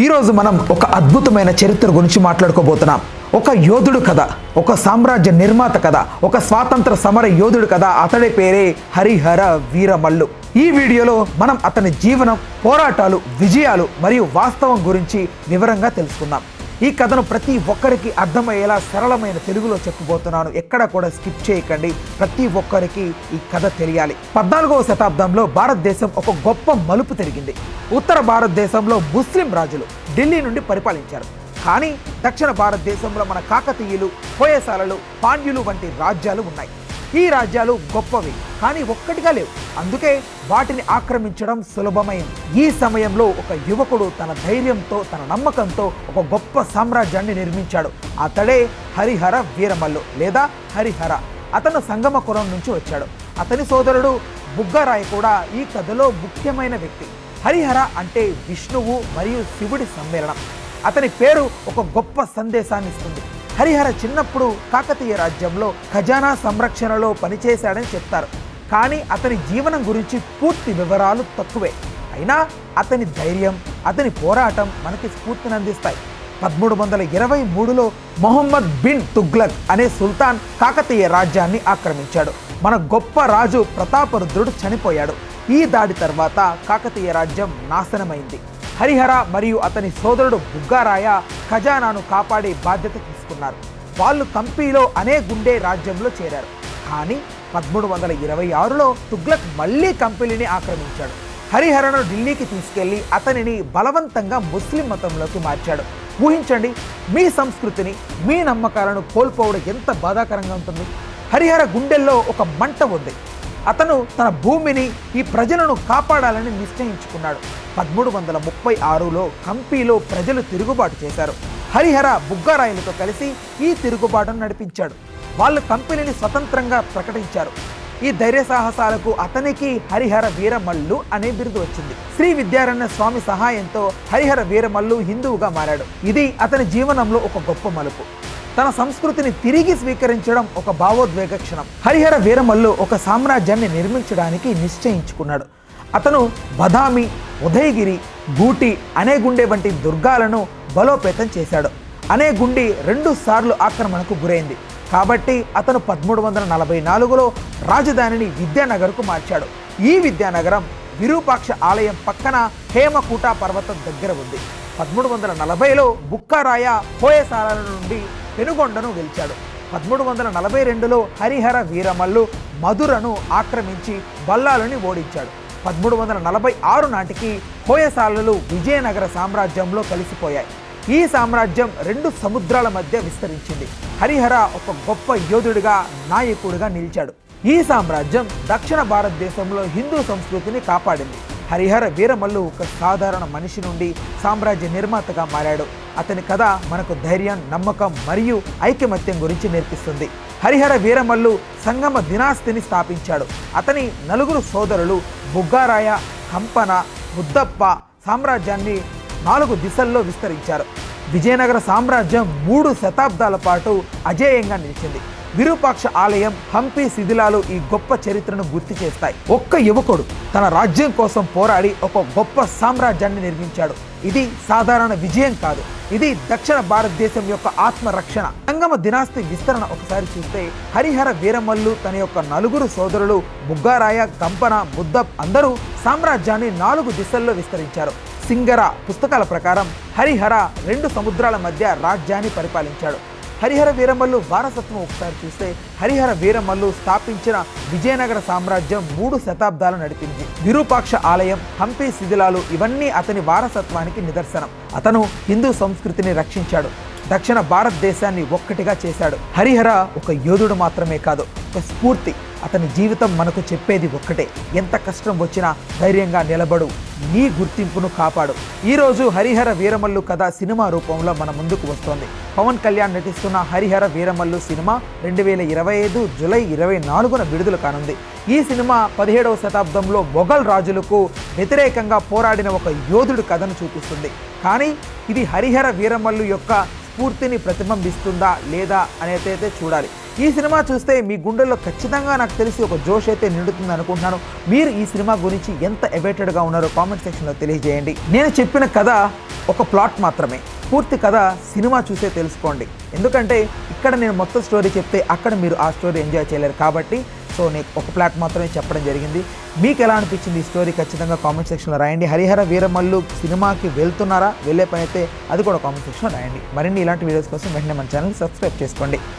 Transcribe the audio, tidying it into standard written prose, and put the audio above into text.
ఈరోజు మనం ఒక అద్భుతమైన చరిత్ర గురించి మాట్లాడుకోబోతున్నాం. ఒక యోధుడు కథ, ఒక సామ్రాజ్య నిర్మాత కథ, ఒక స్వాతంత్ర సమర యోధుడు కథ. అతడి పేరే హరిహర వీరమల్లు. ఈ వీడియోలో మనం అతని జీవనం, పోరాటాలు, విజయాలు మరియు వాస్తవం గురించి వివరంగా తెలుసుకుందాం. ఈ కథను ప్రతి ఒక్కరికి అర్థమయ్యేలా సరళమైన తెలుగులో చెప్పబోతున్నాను. ఎక్కడ కూడా స్కిప్ చేయకండి. ప్రతి ఒక్కరికి ఈ కథ తెలియాలి. 14వ శతాబ్దంలో భారతదేశం ఒక గొప్ప మలుపు తిరిగింది. ఉత్తర భారతదేశంలో ముస్లిం రాజులు ఢిల్లీ నుండి పరిపాలించారు. కానీ దక్షిణ భారతదేశంలో మన కాకతీయులు, హోయసాలలు, పాండ్యులు వంటి రాజ్యాలు ఉన్నాయి. ఈ రాజ్యాలు గొప్పవి, కానీ ఒక్కటిగా లేవు. అందుకే వాటిని ఆక్రమించడం సులభమైంది. ఈ సమయంలో ఒక యువకుడు తన ధైర్యంతో, తన నమ్మకంతో ఒక గొప్ప సామ్రాజ్యాన్ని నిర్మించాడు. అతడే హరిహర వీరమల్లు లేదా హరిహర. అతను సంగమపురం నుంచి వచ్చాడు. అతని సోదరుడు బుగ్గరాయ్ కూడా ఈ కథలో ముఖ్యమైన వ్యక్తి. హరిహర అంటే విష్ణువు మరియు శివుడి సమ్మేళనం. అతని పేరు ఒక గొప్ప సందేశాన్ని ఇస్తుంది. హరిహర చిన్నప్పుడు కాకతీయ రాజ్యంలో ఖజానా సంరక్షణలో పనిచేశాడని చెప్తారు. కానీ అతని జీవనం గురించి పూర్తి వివరాలు తక్కువే. అయినా అతని ధైర్యం, అతని పోరాటం మనకి స్ఫూర్తిని అందిస్తాయి. 1323లో మొహమ్మద్ బిన్ తుగ్లక్ అనే సుల్తాన్ కాకతీయ రాజ్యాన్ని ఆక్రమించాడు. మన గొప్ప రాజు ప్రతాపరుద్రుడు చనిపోయాడు. ఈ దాడి తర్వాత కాకతీయ రాజ్యం నాశనమైంది. హరిహర మరియు అతని సోదరుడు బుగ్గారాయ ఖజానాను కాపాడే బాధ్యత తీసుకున్నారు. వాళ్ళు కంపీలో అనేగుండే రాజ్యంలో చేరారు. కానీ 1326లో తుగ్లక్ మళ్ళీ కంపీని ఆక్రమించాడు. హరిహరను ఢిల్లీకి తీసుకెళ్లి అతనిని బలవంతంగా ముస్లిం మతంలోకి మార్చాడు. ఊహించండి, మీ సంస్కృతిని, మీ నమ్మకాలను కోల్పోవడం ఎంత బాధాకరంగా ఉంటుంది. హరిహర గుండెల్లో ఒక మంట ఉంది. అతను తన భూమిని, ఈ ప్రజలను కాపాడాలని నిశ్చయించుకున్నాడు. 1336లో కంపీలో ప్రజలు తిరుగుబాటు చేశారు. హరిహర బుగ్గారాయలతో కలిసి ఈ తిరుగుబాటును నడిపించాడు. వాళ్ళు కంపెనీని స్వతంత్రంగా ప్రకటించారు. ఈ ధైర్య సాహసాలకు అతనికి హరిహర వీరమల్లు అనే బిరుదు వచ్చింది. శ్రీ విద్యారణ్య స్వామి సహాయంతో హరిహర వీరమల్లు హిందువుగా మారాడు. ఇది అతని జీవనంలో ఒక గొప్ప మలుపు. తన సంస్కృతిని తిరిగి స్వీకరించడం ఒక భావోద్వేగ క్షణం. హరిహర వీరమల్లు ఒక సామ్రాజ్యాన్ని నిర్మించడానికి నిశ్చయించుకున్నాడు. అతను బదామి, ఉదయగిరి, గూటి, అనేగుండే వంటి దుర్గాలను బలోపేతం చేశాడు. అనేగుండి 2 సార్లు ఆక్రమణకు గురైంది. కాబట్టి అతను 1344లో రాజధానిని విద్యానగర్కు మార్చాడు. ఈ విద్యానగరం విరూపాక్ష ఆలయం పక్కన హేమకూట పర్వతం దగ్గర ఉంది. 1340లో బుక్కారాయ హోయసాలల నుండి పెనుగొండను గెలిచాడు. 1342లో హరిహర వీరమల్లు మధురను ఆక్రమించి బల్లాలని ఓడించాడు. 1346 నాటికి హోయసాలలు విజయనగర సామ్రాజ్యంలో కలిసిపోయాయి. ఈ సామ్రాజ్యం 2 సముద్రాల మధ్య విస్తరించింది. హరిహర ఒక గొప్ప యోధుడిగా, నాయకుడిగా నిలిచాడు. ఈ సామ్రాజ్యం దక్షిణ భారతదేశంలో హిందూ సంస్కృతిని కాపాడింది. హరిహర వీరమల్లు ఒక సాధారణ మనిషి నుండి సామ్రాజ్య నిర్మాతగా మారాడు. అతని కథ మనకు ధైర్యం, నమ్మకం మరియు ఐకమత్యం గురించి నేర్పిస్తుంది. హరిహర వీరమల్లు సంగమ దినాస్తిని స్థాపించాడు. అతని 4 సోదరులు బుగ్గారాయ, కంపన, ముద్దప్ప సామ్రాజ్యాన్ని 4 దిశల్లో విస్తరించారు. విజయనగర సామ్రాజ్యం 3 శతాబ్దాల పాటు అజేయంగా నిలిచింది. విరూపాక్ష ఆలయం, హంపి శిథిలాలు ఈ గొప్ప చరిత్రను గుర్తు చేస్తాయి. ఒక్క యువకుడు తన రాజ్యం కోసం పోరాడి ఒక గొప్ప సామ్రాజ్యాన్ని నిర్మించాడు. ఇది సాధారణ విజయం కాదు, ఇది దక్షిణ భారతదేశం యొక్క ఆత్మరక్షణ. సంగమ దినాస్తి విస్తరణ ఒకసారి చూస్తే హరిహర వీరమల్లు తన యొక్క 4 సోదరులు బుగ్గారాయ, కంపన, ముద్దప్ అందరూ సామ్రాజ్యాన్ని 4 దిశల్లో విస్తరించారు. సింగర పుస్తకాల ప్రకారం హరిహర 2 సముద్రాల మధ్య రాజ్యాన్ని పరిపాలించాడు. హరిహర వీరమల్లు వారసత్వం ఒకసారి చూస్తే హరిహర వీరమల్లు స్థాపించిన విజయనగర సామ్రాజ్యం 3 శతాబ్దాలు నడిపింది. విరూపాక్ష ఆలయం, హంపి శిథిలాలు ఇవన్నీ అతని వారసత్వానికి నిదర్శనం. అతను హిందూ సంస్కృతిని రక్షించాడు, దక్షిణ భారతదేశాన్ని ఒక్కటిగా చేశాడు. హరిహర ఒక యోధుడు మాత్రమే కాదు, ఒక స్ఫూర్తి. అతని జీవితం మనకు చెప్పేది ఒక్కటే: ఎంత కష్టం వచ్చినా ధైర్యంగా నిలబడు, నీ గుర్తింపును కాపాడు. ఈరోజు హరిహర వీరమల్లు కథ సినిమా రూపంలో మన ముందుకు వస్తోంది. పవన్ కళ్యాణ్ నటిస్తున్న హరిహర వీరమల్లు సినిమా 2025 జూలై 24న విడుదల కానుంది. ఈ సినిమా 17వ శతాబ్దంలో మొఘల్ రాజులకు వ్యతిరేకంగా పోరాడిన ఒక యోధుడి కథను చూపిస్తుంది. కానీ ఇది హరిహర వీరమల్లు యొక్క స్ఫూర్తిని ప్రతిబింబిస్తుందా లేదా అనేది చూడాలి. ఈ సినిమా చూస్తే మీ గుండెల్లో ఖచ్చితంగా నాకు తెలిసి ఒక జోష్ అయితే నిండుతుంది అనుకుంటున్నాను. మీరు ఈ సినిమా గురించి ఎంత ఎవేటెడ్గా ఉన్నారో కామెంట్ సెక్షన్లో తెలియజేయండి. నేను చెప్పిన కథ ఒక ప్లాట్ మాత్రమే, పూర్తి కథ సినిమా చూసే తెలుసుకోండి. ఎందుకంటే ఇక్కడ నేను మొత్తం స్టోరీ చెప్తే అక్కడ మీరు ఆ స్టోరీ ఎంజాయ్ చేయలేరు కాబట్టి సో నేను ఒక ప్లాట్ మాత్రమే చెప్పడం జరిగింది. మీకు ఎలా అనిపించింది ఈ స్టోరీ ఖచ్చితంగా కామెంట్ సెక్షన్లో రాయండి. హరిహర వీరమల్లు సినిమాకి వెళ్తున్నారా, వెళ్ళే పని అయితే అది కూడా కామెంట్ సెక్షన్లో రాయండి. మరిన్ని ఇలాంటి వీడియోస్ కోసం వెంటనే మన ఛానల్ సబ్స్క్రైబ్ చేసుకోండి.